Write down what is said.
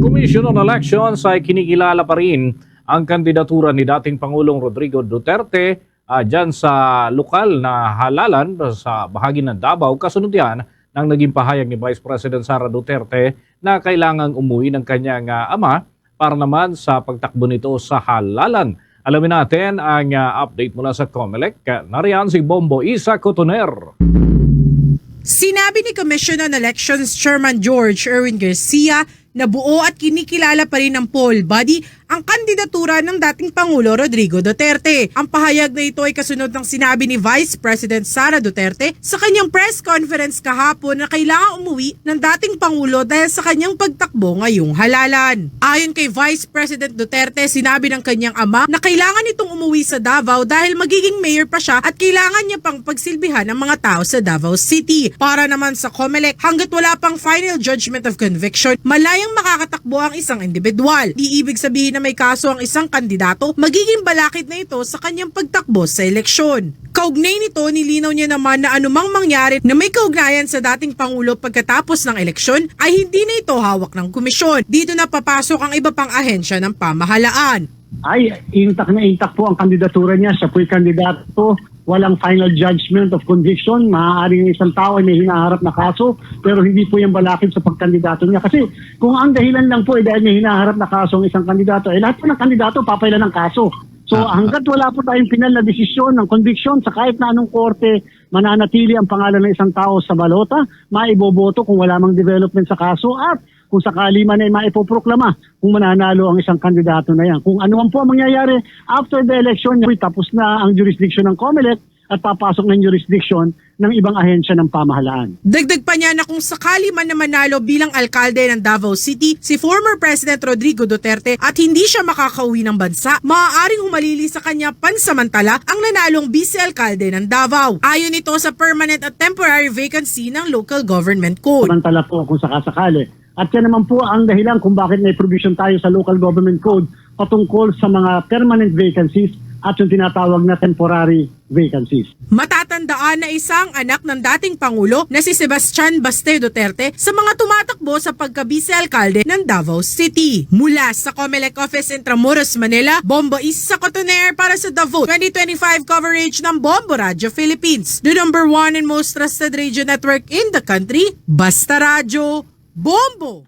Commission on Elections ay kinikilala pa rin ang kandidatura ni dating Pangulong Rodrigo Duterte dyan sa lokal na halalan sa bahagi ng Davao. Kasunod yan ng naging pahayag ni Vice President Sara Duterte na kailangang umuwi ng kanyang ama para naman sa pagtakbo nito sa halalan. Alamin natin ang update mula sa COMELEC. Nariyan si Bombo Isa Cotoner. Sinabi ni Commission on Elections Chairman George Erwin Garcia na buo at kinikilala pa rin ng poll body ang kandidatura ng dating Pangulo Rodrigo Duterte. Ang pahayag na ito ay kasunod ng sinabi ni Vice President Sara Duterte sa kanyang press conference kahapon na kailangang umuwi ng dating Pangulo dahil sa kanyang pagtakbo ngayong halalan. Ayon kay Vice President Duterte, sinabi ng kanyang ama na kailangan itong umuwi sa Davao dahil magiging mayor pa siya at kailangan niya pang pagsilbihan ng mga tao sa Davao City. Para naman sa COMELEC, hanggat wala pang final judgment of conviction, malayang makakatakbo ang isang individual. Di ibig sabihin na may kaso ang isang kandidato, magiging balakid na ito sa kanyang pagtakbo sa eleksyon. Kaugnay nito, nilinaw niya naman na anumang mangyari na may kaugnayan sa dating Pangulo pagkatapos ng eleksyon ay hindi na ito hawak ng komisyon. Dito na papasok ang iba pang ahensya ng pamahalaan. Ay, intact na intact po ang kandidatura niya. Siya po'y kandidato. Walang final judgment of conviction. Maaaring isang tao ay may hinaharap na kaso, pero hindi po yung balakid sa pagkandidato niya. Kasi kung ang dahilan lang po ay dahil may hinaharap na kaso ang isang kandidato, lahat po ng kandidato papailan ng kaso. So hanggat wala po tayong final na desisyon ng conviction sa kahit na anong korte, mananatili ang pangalan ng isang tao sa balota, maiboboto kung wala mang development sa kaso at kung sakali man ay maipoproklama kung mananalo ang isang kandidato na yan. Kung ano man po ang mangyayari after the election, tapos na ang jurisdiction ng COMELEC at papasok ng jurisdiction ng ibang ahensya ng pamahalaan. Dagdag pa niya na kung sakali man na manalo bilang alkalde ng Davao City si former President Rodrigo Duterte at hindi siya makakauwi ng bansa, maaaring humalili sa kanya pansamantala ang nanalong vice-alkalde ng Davao. Ayon ito sa permanent at temporary vacancy ng Local Government Code. Samantala po kung sakasakali. At yan naman po ang dahilan kung bakit may provision tayo sa Local Government Code patungkol sa mga permanent vacancies at yung tinatawag na temporary vacancies. Matatandaan na isang anak ng dating Pangulo na si Sebastian Baste Duterte sa mga tumatakbo sa pagka-vice-alkalde ng Davao City. Mula sa COMELEC Office Intramuros, Manila, Bombo Isa Cotoner para sa The Vote 2025 coverage ng Bombo Radio Philippines. The number one and most trusted radio network in the country, Basta Radio, Bombo!